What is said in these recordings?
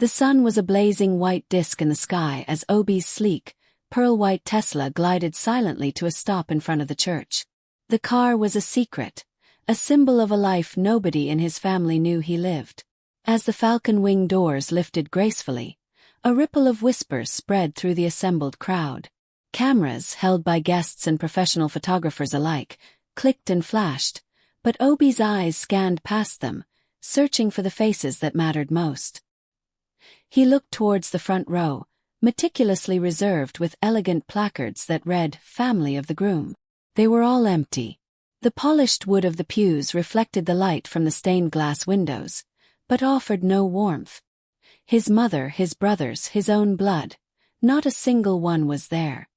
The sun was a blazing white disk in the sky as Obi's sleek, pearl-white Tesla glided silently to a stop in front of the church. The car was a secret, a symbol of a life nobody in his family knew he lived. As the falcon wing doors lifted gracefully, a ripple of whispers spread through the assembled crowd. Cameras, held by guests and professional photographers alike, clicked and flashed, but Obi's eyes scanned past them, searching for the faces that mattered most. He looked towards the front row, meticulously reserved with elegant placards that read, "Family of the Groom." They were all empty. The polished wood of the pews reflected the light from the stained glass windows, but offered no warmth. His mother, his brothers, his own blood, not a single one was there.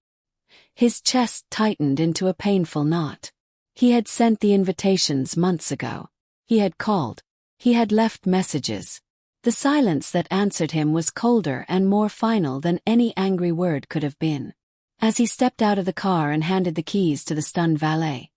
His chest tightened into a painful knot. He had sent the invitations months ago. He had called. He had left messages. The silence that answered him was colder and more final than any angry word could have been. As he stepped out of the car and handed the keys to the stunned valet,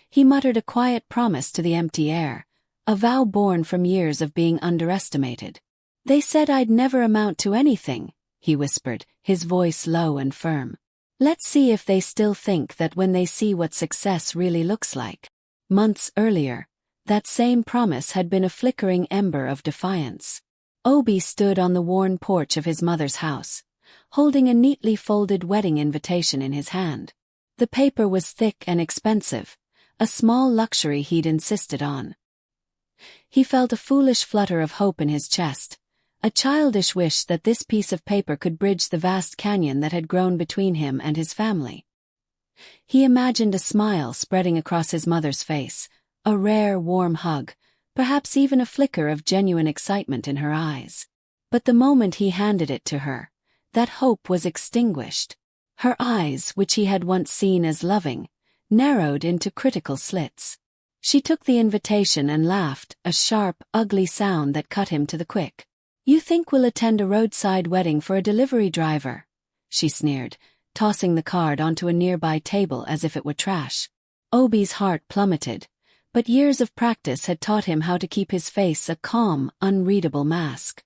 he muttered a quiet promise to the empty air, a vow born from years of being underestimated. "They said I'd never amount to anything," he whispered, his voice low and firm. "Let's see if they still think that when they see what success really looks like." Months earlier, that same promise had been a flickering ember of defiance. Obi stood on the worn porch of his mother's house, holding a neatly folded wedding invitation in his hand. The paper was thick and expensive, a small luxury he'd insisted on. He felt a foolish flutter of hope in his chest, a childish wish that this piece of paper could bridge the vast canyon that had grown between him and his family. He imagined a smile spreading across his mother's face, a rare, warm hug, perhaps even a flicker of genuine excitement in her eyes. But the moment he handed it to her, that hope was extinguished. Her eyes, which he had once seen as loving, narrowed into critical slits. She took the invitation and laughed, a sharp, ugly sound that cut him to the quick. "You think we'll attend a roadside wedding for a delivery driver?" she sneered, tossing the card onto a nearby table as if it were trash. Obi's heart plummeted, but years of practice had taught him how to keep his face a calm, unreadable mask.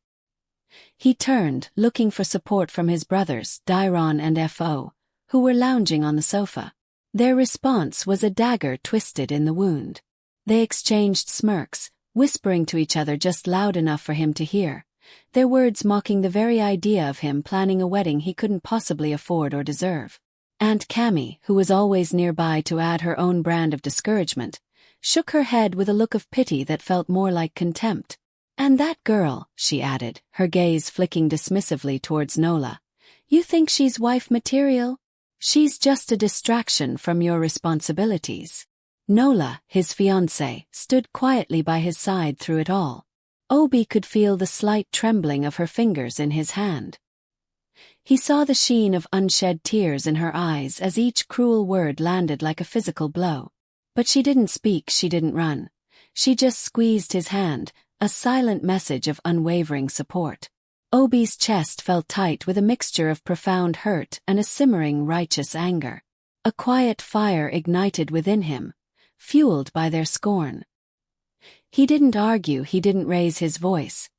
He turned, looking for support from his brothers, Dairon and Fo, who were lounging on the sofa. Their response was a dagger twisted in the wound. They exchanged smirks, whispering to each other just loud enough for him to hear, their words mocking the very idea of him planning a wedding he couldn't possibly afford or deserve. Aunt Cammy, who was always nearby to add her own brand of discouragement, shook her head with a look of pity that felt more like contempt. "And that girl," she added, her gaze flicking dismissively towards Nola. "You think she's wife material? She's just a distraction from your responsibilities." Nola, his fiancée, stood quietly by his side through it all. Obi could feel the slight trembling of her fingers in his hand. He saw the sheen of unshed tears in her eyes as each cruel word landed like a physical blow. But she didn't speak, she didn't run. She just squeezed his hand, a silent message of unwavering support. Obi's chest felt tight with a mixture of profound hurt and a simmering righteous anger. A quiet fire ignited within him, fueled by their scorn. He didn't argue, he didn't raise his voice.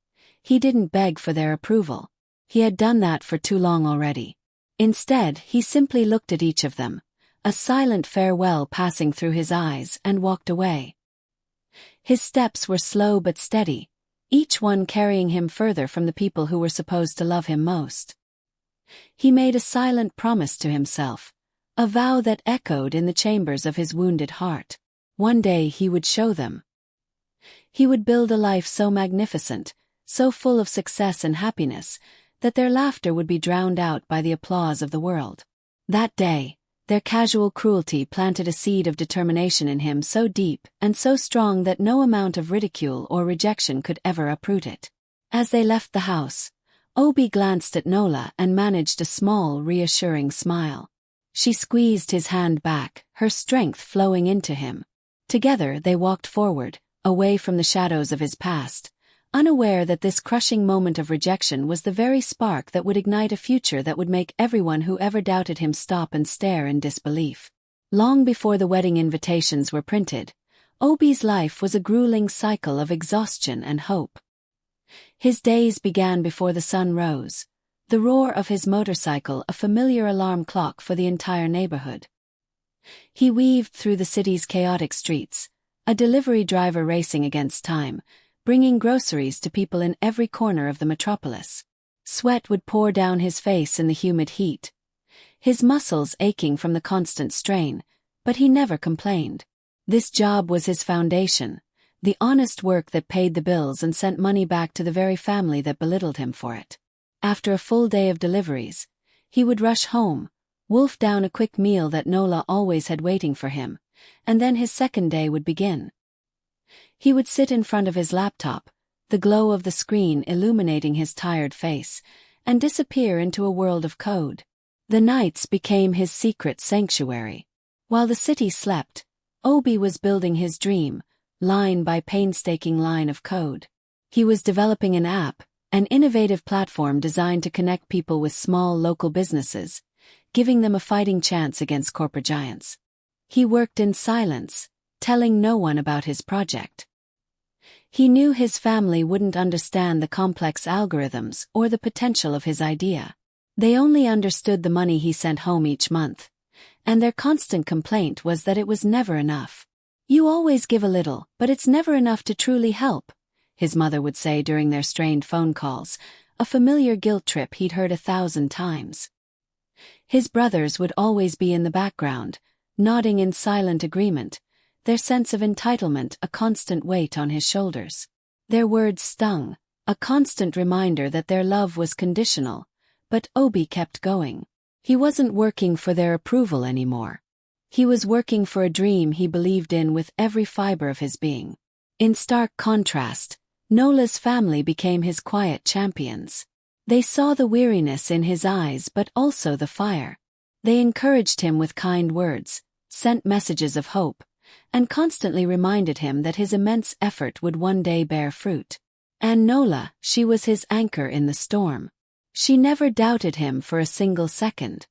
He didn't beg for their approval. He had done that for too long already. Instead, he simply looked at each of them, a silent farewell passing through his eyes, and walked away. His steps were slow but steady, each one carrying him further from the people who were supposed to love him most. He made a silent promise to himself, a vow that echoed in the chambers of his wounded heart. One day he would show them. He would build a life so magnificent, so full of success and happiness, that their laughter would be drowned out by the applause of the world. That day, their casual cruelty planted a seed of determination in him so deep and so strong that no amount of ridicule or rejection could ever uproot it. As they left the house, Obi glanced at Nola and managed a small, reassuring smile. She squeezed his hand back, her strength flowing into him. Together they walked forward, away from the shadows of his past, unaware that this crushing moment of rejection was the very spark that would ignite a future that would make everyone who ever doubted him stop and stare in disbelief. Long before the wedding invitations were printed, Obi's life was a grueling cycle of exhaustion and hope. His days began before the sun rose, the roar of his motorcycle a familiar alarm clock for the entire neighborhood. He weaved through the city's chaotic streets, a delivery driver racing against time, bringing groceries to people in every corner of the metropolis. Sweat would pour down his face in the humid heat, his muscles aching from the constant strain, but he never complained. This job was his foundation, the honest work that paid the bills and sent money back to the very family that belittled him for it. After a full day of deliveries, he would rush home, wolf down a quick meal that Nola always had waiting for him, and then his second day would begin. He would sit in front of his laptop, the glow of the screen illuminating his tired face, and disappear into a world of code. The nights became his secret sanctuary. While the city slept, Obi was building his dream, line by painstaking line of code. He was developing an app, an innovative platform designed to connect people with small local businesses, giving them a fighting chance against corporate giants. He worked in silence, telling no one about his project. He knew his family wouldn't understand the complex algorithms or the potential of his idea. They only understood the money he sent home each month, and their constant complaint was that it was never enough. "You always give a little, but it's never enough to truly help," his mother would say during their strained phone calls, a familiar guilt trip he'd heard 1,000 times. His brothers would always be in the background, nodding in silent agreement, their sense of entitlement a constant weight on his shoulders. Their words stung, a constant reminder that their love was conditional, but Obi kept going. He wasn't working for their approval anymore. He was working for a dream he believed in with every fiber of his being. In stark contrast, Nola's family became his quiet champions. They saw the weariness in his eyes but also the fire. They encouraged him with kind words, sent messages of hope, and constantly reminded him that his immense effort would one day bear fruit. And Nola, she was his anchor in the storm. She never doubted him for a single second.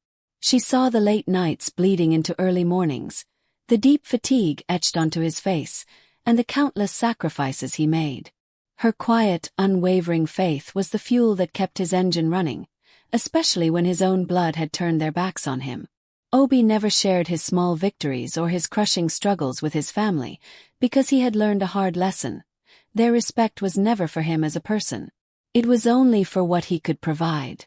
She saw the late nights bleeding into early mornings, the deep fatigue etched onto his face, and the countless sacrifices he made. Her quiet, unwavering faith was the fuel that kept his engine running, especially when his own blood had turned their backs on him. Obi never shared his small victories or his crushing struggles with his family, because he had learned a hard lesson. Their respect was never for him as a person. It was only for what he could provide.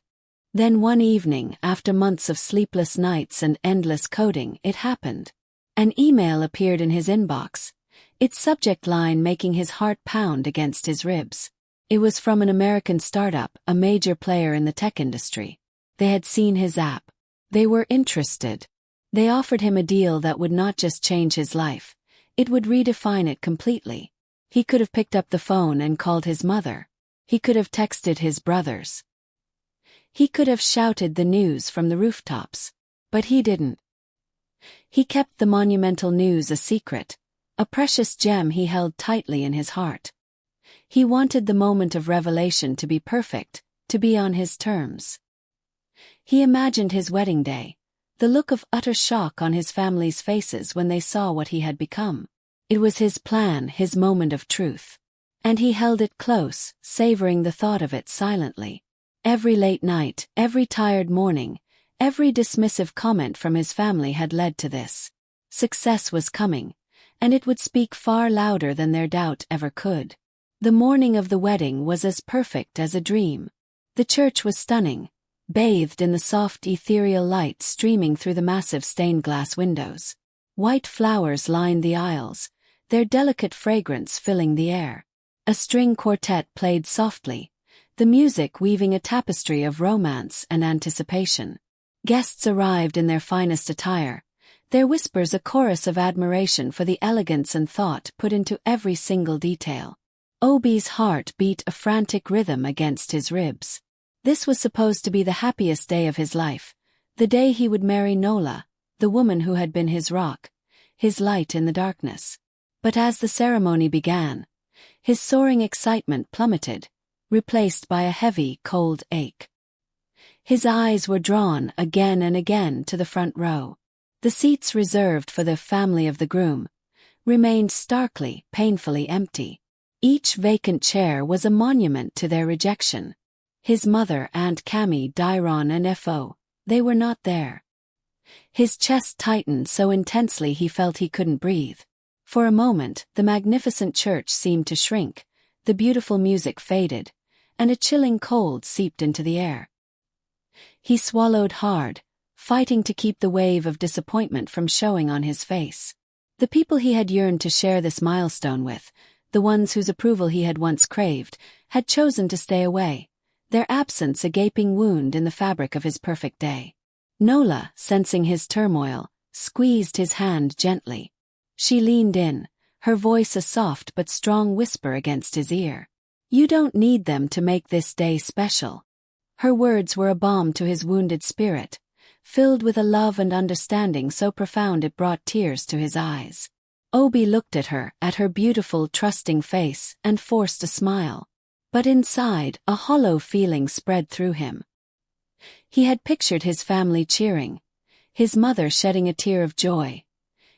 Then one evening, after months of sleepless nights and endless coding, it happened. An email appeared in his inbox, its subject line making his heart pound against his ribs. It was from an American startup, a major player in the tech industry. They had seen his app. They were interested. They offered him a deal that would not just change his life, it would redefine it completely. He could have picked up the phone and called his mother. He could have texted his brothers. He could have shouted the news from the rooftops. But he didn't. He kept the monumental news a secret, a precious gem he held tightly in his heart. He wanted the moment of revelation to be perfect, to be on his terms. He imagined his wedding day, the look of utter shock on his family's faces when they saw what he had become. It was his plan, his moment of truth. And he held it close, savoring the thought of it silently. Every late night, every tired morning, every dismissive comment from his family had led to this. Success was coming, and it would speak far louder than their doubt ever could. The morning of the wedding was as perfect as a dream. The church was stunning, bathed in the soft ethereal light streaming through the massive stained glass windows. White flowers lined the aisles, their delicate fragrance filling the air. A string quartet played softly, the music weaving a tapestry of romance and anticipation. Guests arrived in their finest attire, their whispers a chorus of admiration for the elegance and thought put into every single detail. Obi's heart beat a frantic rhythm against his ribs. This was supposed to be the happiest day of his life, the day he would marry Nola, the woman who had been his rock, his light in the darkness. But as the ceremony began, his soaring excitement plummeted, replaced by a heavy, cold ache. His eyes were drawn again and again to the front row. The seats reserved for the family of the groom remained starkly, painfully empty. Each vacant chair was a monument to their rejection. His mother, Aunt Cammy, Dairon and Fo, they were not there. His chest tightened so intensely he felt he couldn't breathe. For a moment, the magnificent church seemed to shrink, the beautiful music faded, and a chilling cold seeped into the air. He swallowed hard, fighting to keep the wave of disappointment from showing on his face. The people he had yearned to share this milestone with, the ones whose approval he had once craved, had chosen to stay away, their absence a gaping wound in the fabric of his perfect day. Nola, sensing his turmoil, squeezed his hand gently. She leaned in, her voice a soft but strong whisper against his ear. "You don't need them to make this day special." Her words were a balm to his wounded spirit, filled with a love and understanding so profound it brought tears to his eyes. Obi looked at her beautiful, trusting face, and forced a smile. But inside, a hollow feeling spread through him. He had pictured his family cheering, his mother shedding a tear of joy,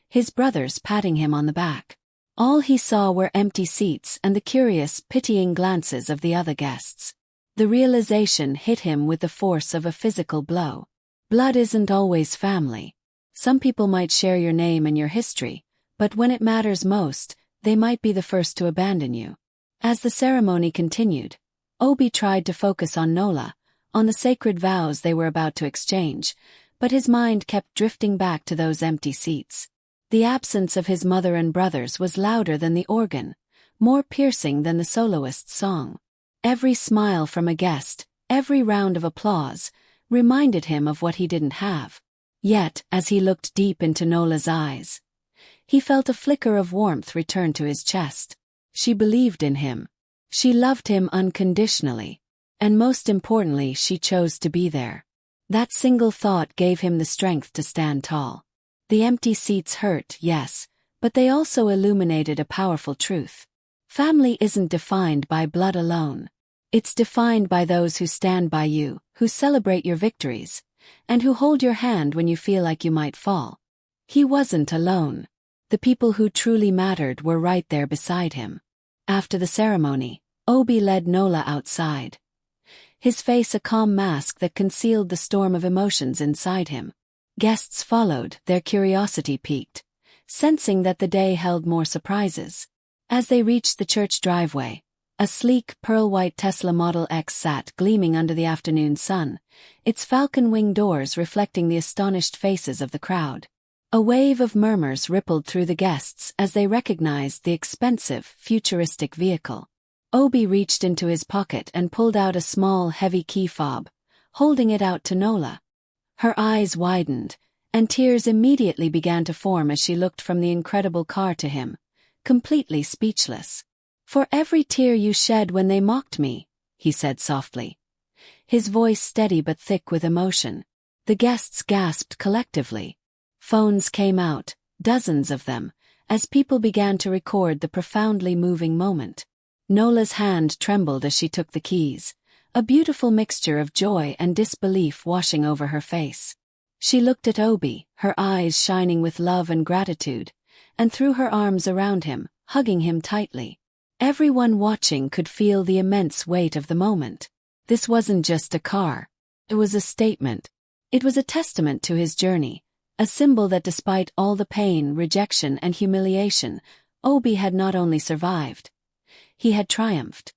his brothers patting him on the back. All he saw were empty seats and the curious, pitying glances of the other guests. The realization hit him with the force of a physical blow. Blood isn't always family. Some people might share your name and your history, but when it matters most, they might be the first to abandon you. As the ceremony continued, Obi tried to focus on Nola, on the sacred vows they were about to exchange, but his mind kept drifting back to those empty seats. The absence of his mother and brothers was louder than the organ, more piercing than the soloist's song. Every smile from a guest, every round of applause, reminded him of what he didn't have. Yet, as he looked deep into Nola's eyes, he felt a flicker of warmth return to his chest. She believed in him. She loved him unconditionally. And most importantly, she chose to be there. That single thought gave him the strength to stand tall. The empty seats hurt, yes, but they also illuminated a powerful truth. Family isn't defined by blood alone. It's defined by those who stand by you, who celebrate your victories, and who hold your hand when you feel like you might fall. He wasn't alone. The people who truly mattered were right there beside him. After the ceremony, Obi led Nola outside, his face a calm mask that concealed the storm of emotions inside him. Guests followed, their curiosity piqued, sensing that the day held more surprises. As they reached the church driveway, a sleek, pearl-white Tesla Model X sat gleaming under the afternoon sun, its falcon-wing doors reflecting the astonished faces of the crowd. A wave of murmurs rippled through the guests as they recognized the expensive, futuristic vehicle. Obi reached into his pocket and pulled out a small, heavy key fob, holding it out to Nola. Her eyes widened, and tears immediately began to form as she looked from the incredible car to him, completely speechless. "For every tear you shed when they mocked me," he said softly, his voice steady but thick with emotion. The guests gasped collectively. Phones came out, dozens of them, as people began to record the profoundly moving moment. Nola's hand trembled as she took the keys, a beautiful mixture of joy and disbelief washing over her face. She looked at Obi, her eyes shining with love and gratitude, and threw her arms around him, hugging him tightly. Everyone watching could feel the immense weight of the moment. This wasn't just a car. It was a statement. It was a testament to his journey, a symbol that despite all the pain, rejection, and humiliation, Obi had not only survived. He had triumphed.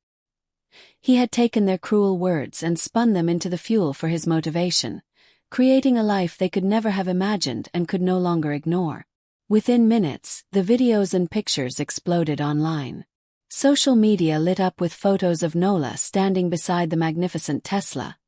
He had taken their cruel words and spun them into the fuel for his motivation, creating a life they could never have imagined and could no longer ignore. Within minutes, the videos and pictures exploded online. Social media lit up with photos of Nola standing beside the magnificent Tesla,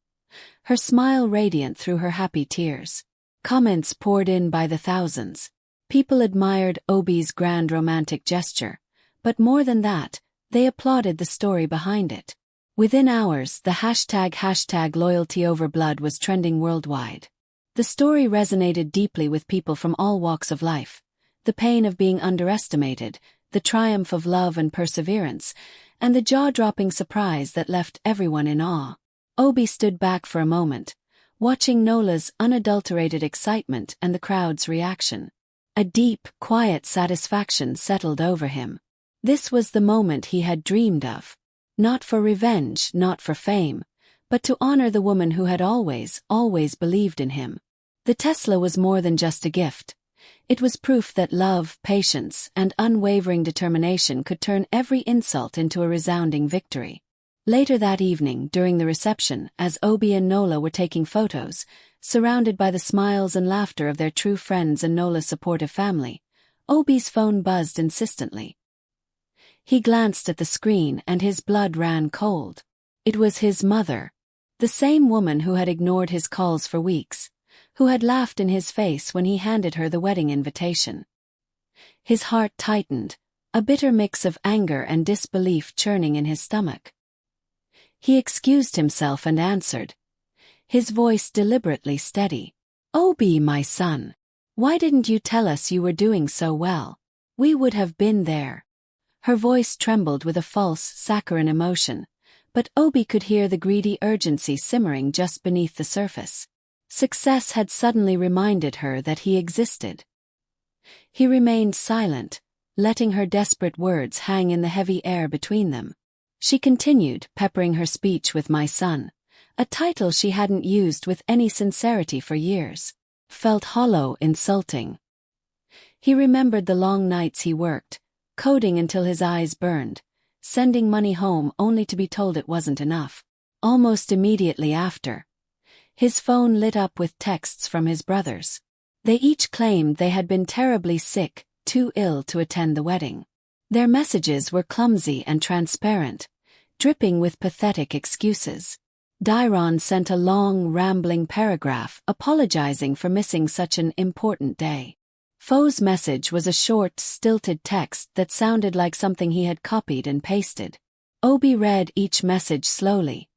her smile radiant through her happy tears. Comments poured in by the thousands. People admired Obi's grand romantic gesture, but more than that, they applauded the story behind it. Within hours, the hashtag loyalty over blood was trending worldwide. The story resonated deeply with people from all walks of life. The pain of being underestimated, the triumph of love and perseverance, and the jaw-dropping surprise that left everyone in awe. Obi stood back for a moment, watching Nola's unadulterated excitement and the crowd's reaction. A deep, quiet satisfaction settled over him. This was the moment he had dreamed of. Not for revenge, not for fame, but to honor the woman who had always believed in him. The Tesla was more than just a gift. It was proof that love, patience, and unwavering determination could turn every insult into a resounding victory. Later that evening, during the reception, as Obi and Nola were taking photos, surrounded by the smiles and laughter of their true friends and Nola's supportive family, Obi's phone buzzed insistently. He glanced at the screen and his blood ran cold. It was his mother. The same woman who had ignored his calls for weeks, who had laughed in his face when he handed her the wedding invitation. His heart tightened, a bitter mix of anger and disbelief churning in his stomach. He excused himself and answered, his voice deliberately steady. "Obi, my son. Why didn't you tell us you were doing so well? We would have been there." Her voice trembled with a false, saccharine emotion, but Obi could hear the greedy urgency simmering just beneath the surface. Success had suddenly reminded her that he existed. He remained silent, letting her desperate words hang in the heavy air between them. She continued, peppering her speech with "my son," a title she hadn't used with any sincerity for years. Felt hollow, insulting. He remembered the long nights he worked, coding until his eyes burned, sending money home only to be told it wasn't enough. Almost immediately after, his phone lit up with texts from his brothers. They each claimed they had been terribly sick, too ill to attend the wedding. Their messages were clumsy and transparent, dripping with pathetic excuses. Dairon sent a long, rambling paragraph apologizing for missing such an important day. Fo's message was a short, stilted text that sounded like something he had copied and pasted. Obi read each message slowly,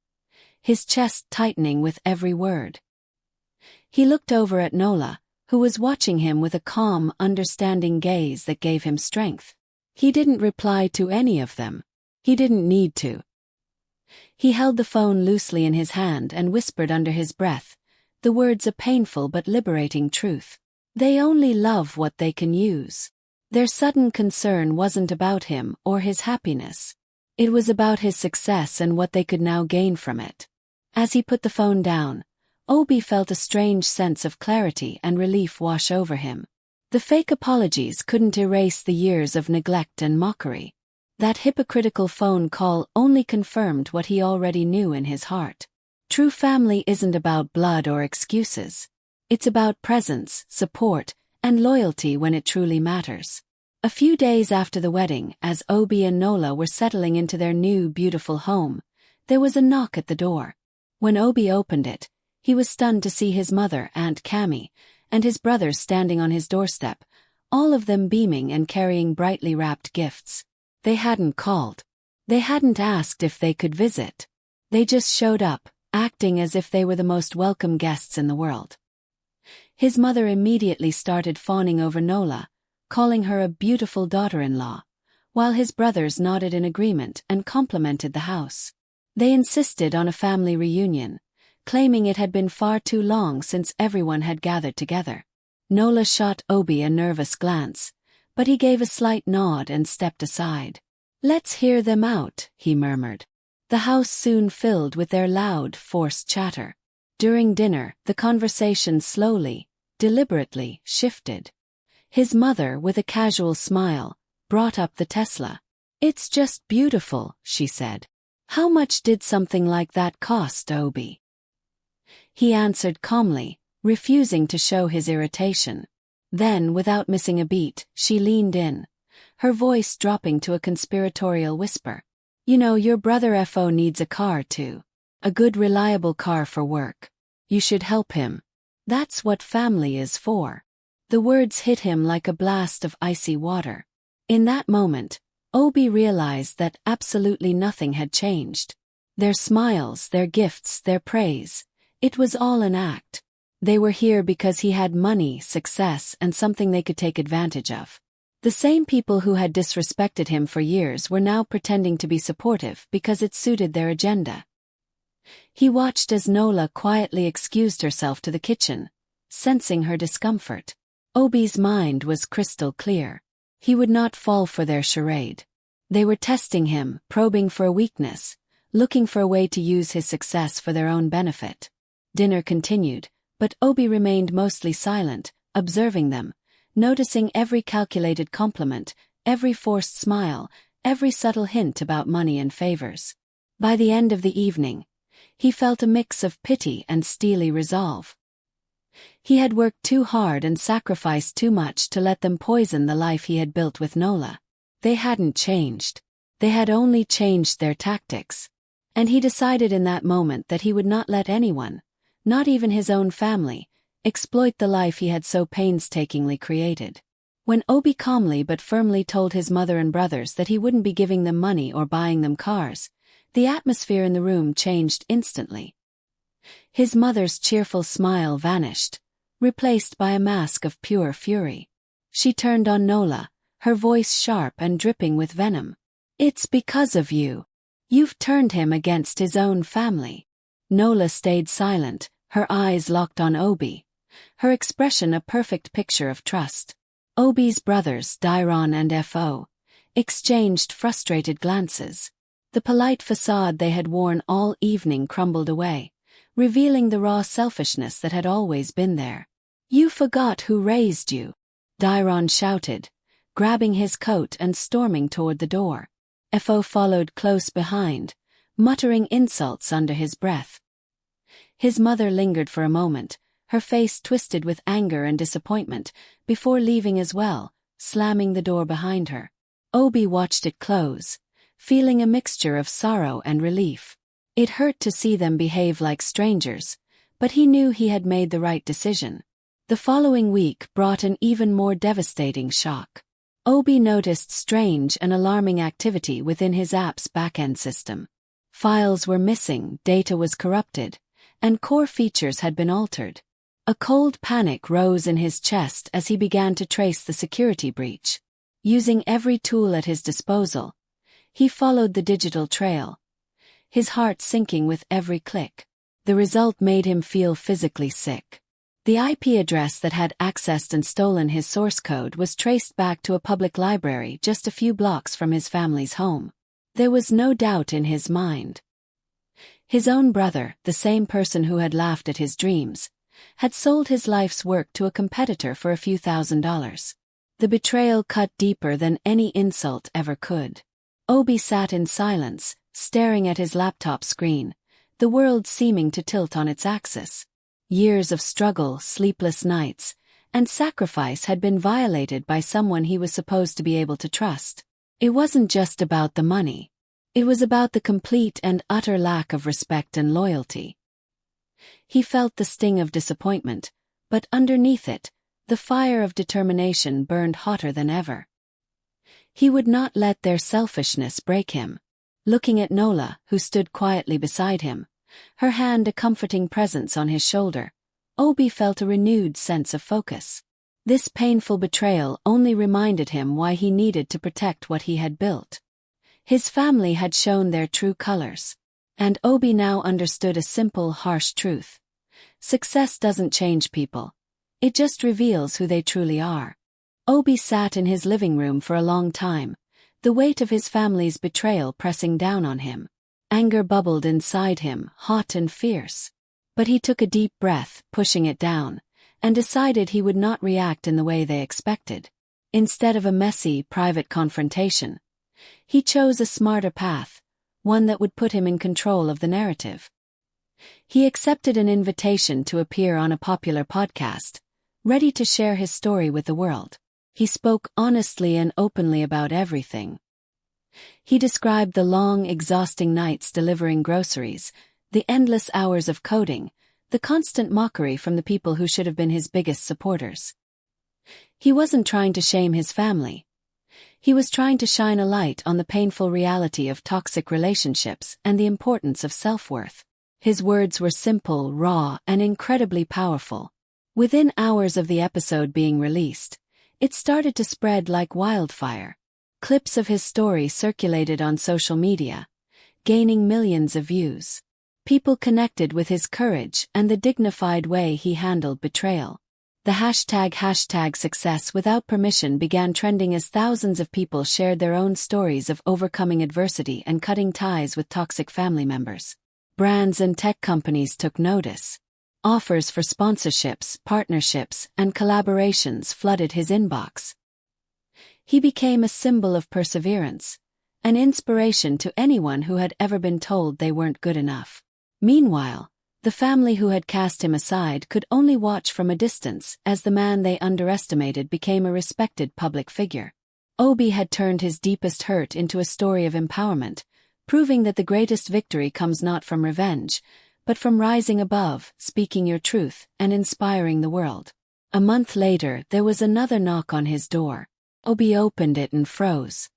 his chest tightening with every word. He looked over at Nola, who was watching him with a calm, understanding gaze that gave him strength. He didn't reply to any of them. He didn't need to. He held the phone loosely in his hand and whispered under his breath, the words a painful but liberating truth. They only love what they can use. Their sudden concern wasn't about him or his happiness. It was about his success and what they could now gain from it. As he put the phone down, Obi felt a strange sense of clarity and relief wash over him. The fake apologies couldn't erase the years of neglect and mockery. That hypocritical phone call only confirmed what he already knew in his heart. True family isn't about blood or excuses. It's about presence, support, and loyalty when it truly matters. A few days after the wedding, as Obi and Nola were settling into their new, beautiful home, there was a knock at the door. When Obi opened it, he was stunned to see his mother, Aunt Cammy, and his brothers standing on his doorstep, all of them beaming and carrying brightly wrapped gifts. They hadn't called. They hadn't asked if they could visit. They just showed up, acting as if they were the most welcome guests in the world. His mother immediately started fawning over Nola, calling her a beautiful daughter-in-law, while his brothers nodded in agreement and complimented the house. They insisted on a family reunion, claiming it had been far too long since everyone had gathered together. Nola shot Obi a nervous glance, but he gave a slight nod and stepped aside. "Let's hear them out," he murmured. The house soon filled with their loud, forced chatter. During dinner, the conversation slowly, deliberately, shifted. His mother, with a casual smile, brought up the Tesla. "It's just beautiful," she said. "How much did something like that cost, Obi?" He answered calmly, refusing to show his irritation. Then, without missing a beat, she leaned in, her voice dropping to a conspiratorial whisper. "You know, your brother Fo needs a car too. A good, reliable car for work. You should help him. That's what family is for." The words hit him like a blast of icy water. In that moment, Obi realized that absolutely nothing had changed. Their smiles, their gifts, their praise, it was all an act. They were here because he had money, success, and something they could take advantage of. The same people who had disrespected him for years were now pretending to be supportive because it suited their agenda. He watched as Nola quietly excused herself to the kitchen, sensing her discomfort. Obi's mind was crystal clear. He would not fall for their charade. They were testing him, probing for a weakness, looking for a way to use his success for their own benefit. Dinner continued, but Obi remained mostly silent, observing them, noticing every calculated compliment, every forced smile, every subtle hint about money and favors. By the end of the evening, he felt a mix of pity and steely resolve. He had worked too hard and sacrificed too much to let them poison the life he had built with Nola. They hadn't changed. They had only changed their tactics. And he decided in that moment that he would not let anyone, not even his own family, exploit the life he had so painstakingly created. When Obi calmly but firmly told his mother and brothers that he wouldn't be giving them money or buying them cars, the atmosphere in the room changed instantly. His mother's cheerful smile vanished, replaced by a mask of pure fury. She turned on Nola, her voice sharp and dripping with venom. "It's because of you. You've turned him against his own family." Nola stayed silent, her eyes locked on Obi, her expression a perfect picture of trust. Obi's brothers, Dairon and Fo, exchanged frustrated glances. The polite facade they had worn all evening crumbled away, revealing the raw selfishness that had always been there. "You forgot who raised you," Dairon shouted, grabbing his coat and storming toward the door. Fo followed close behind, muttering insults under his breath. His mother lingered for a moment, her face twisted with anger and disappointment, before leaving as well, slamming the door behind her. Obi watched it close, feeling a mixture of sorrow and relief. It hurt to see them behave like strangers, but he knew he had made the right decision. The following week brought an even more devastating shock. Obi noticed strange and alarming activity within his app's backend system. Files were missing, data was corrupted, and core features had been altered. A cold panic rose in his chest as he began to trace the security breach. Using every tool at his disposal, he followed the digital trail, his heart sinking with every click. The result made him feel physically sick. The IP address that had accessed and stolen his source code was traced back to a public library just a few blocks from his family's home. There was no doubt in his mind. His own brother, the same person who had laughed at his dreams, had sold his life's work to a competitor for a few $1,000s. The betrayal cut deeper than any insult ever could. Obi sat in silence, staring at his laptop screen, the world seeming to tilt on its axis. Years of struggle, sleepless nights, and sacrifice had been violated by someone he was supposed to be able to trust. It wasn't just about the money. It was about the complete and utter lack of respect and loyalty. He felt the sting of disappointment, but underneath it, the fire of determination burned hotter than ever. He would not let their selfishness break him. Looking at Nola, who stood quietly beside him, her hand a comforting presence on his shoulder, Obi felt a renewed sense of focus. This painful betrayal only reminded him why he needed to protect what he had built. His family had shown their true colors. And Obi now understood a simple, harsh truth. Success doesn't change people. It just reveals who they truly are. Obi sat in his living room for a long time, the weight of his family's betrayal pressing down on him. Anger bubbled inside him, hot and fierce. But he took a deep breath, pushing it down, and decided he would not react in the way they expected. Instead of a messy, private confrontation, he chose a smarter path, one that would put him in control of the narrative. He accepted an invitation to appear on a popular podcast, ready to share his story with the world. He spoke honestly and openly about everything. He described the long, exhausting nights delivering groceries, the endless hours of coding, the constant mockery from the people who should have been his biggest supporters. He wasn't trying to shame his family. He was trying to shine a light on the painful reality of toxic relationships and the importance of self-worth. His words were simple, raw, and incredibly powerful. Within hours of the episode being released, it started to spread like wildfire. Clips of his story circulated on social media, gaining millions of views. People connected with his courage and the dignified way he handled betrayal. The hashtag success without permission began trending as thousands of people shared their own stories of overcoming adversity and cutting ties with toxic family members. Brands and tech companies took notice. Offers for sponsorships, partnerships, and collaborations flooded his inbox. He became a symbol of perseverance, an inspiration to anyone who had ever been told they weren't good enough. Meanwhile, the family who had cast him aside could only watch from a distance as the man they underestimated became a respected public figure. Obi had turned his deepest hurt into a story of empowerment, proving that the greatest victory comes not from revenge, but from rising above, speaking your truth, and inspiring the world. A month later, there was another knock on his door. Obi opened it and froze.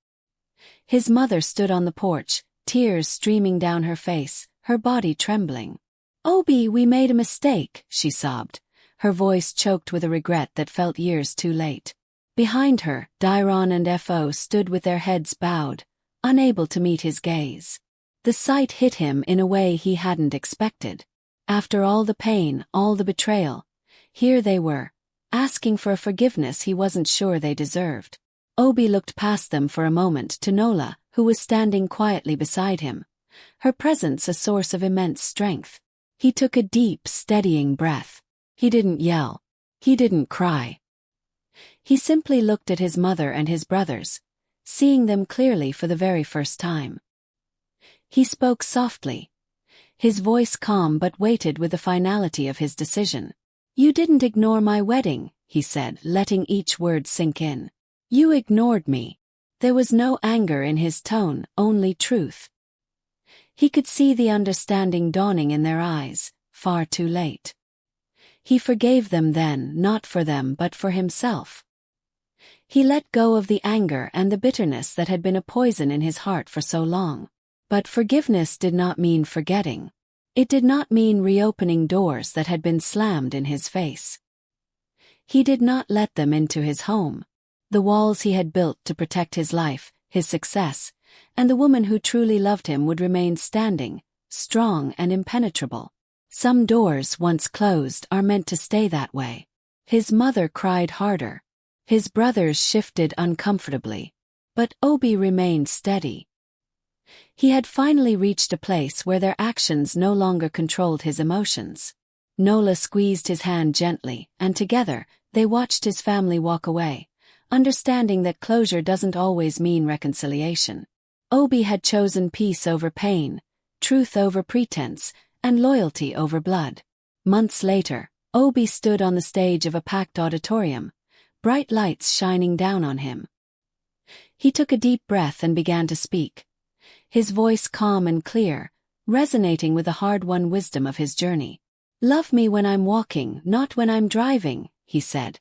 His mother stood on the porch, tears streaming down her face, her body trembling. "Obi, we made a mistake," she sobbed, her voice choked with a regret that felt years too late. Behind her, Dairon and Fo stood with their heads bowed, unable to meet his gaze. The sight hit him in a way he hadn't expected. After all the pain, all the betrayal, here they were, asking for a forgiveness he wasn't sure they deserved. Obi looked past them for a moment to Nola, who was standing quietly beside him, her presence a source of immense strength. He took a deep, steadying breath. He didn't yell. He didn't cry. He simply looked at his mother and his brothers, seeing them clearly for the very first time. He spoke softly, his voice calm but weighted with the finality of his decision. "You didn't ignore my wedding," he said, letting each word sink in. "You ignored me." There was no anger in his tone, only truth. He could see the understanding dawning in their eyes, far too late. He forgave them then, not for them but for himself. He let go of the anger and the bitterness that had been a poison in his heart for so long. But forgiveness did not mean forgetting. It did not mean reopening doors that had been slammed in his face. He did not let them into his home. The walls he had built to protect his life, his success, and the woman who truly loved him would remain standing, strong and impenetrable. Some doors, once closed, are meant to stay that way. His mother cried harder. His brothers shifted uncomfortably. But Obi remained steady. He had finally reached a place where their actions no longer controlled his emotions. Nola squeezed his hand gently, and together, they watched his family walk away, understanding that closure doesn't always mean reconciliation. Obi had chosen peace over pain, truth over pretense, and loyalty over blood. Months later, Obi stood on the stage of a packed auditorium, bright lights shining down on him. He took a deep breath and began to speak, his voice calm and clear, resonating with the hard-won wisdom of his journey. "Love me when I'm walking, not when I'm driving," he said,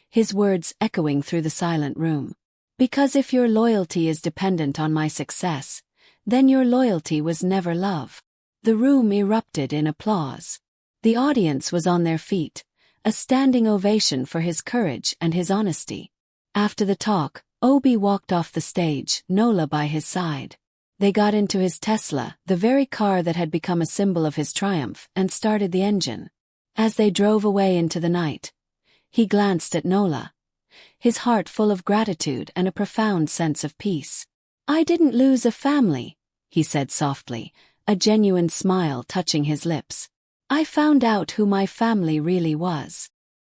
his words echoing through the silent room. "Because if your loyalty is dependent on my success, then your loyalty was never love." The room erupted in applause. The audience was on their feet, a standing ovation for his courage and his honesty. After the talk, Obi walked off the stage, Nola by his side. They got into his Tesla, the very car that had become a symbol of his triumph, and started the engine. As they drove away into the night, he glanced at Nola, his heart full of gratitude and a profound sense of peace. "I didn't lose a family," he said softly, a genuine smile touching his lips. "I found out who my family really was."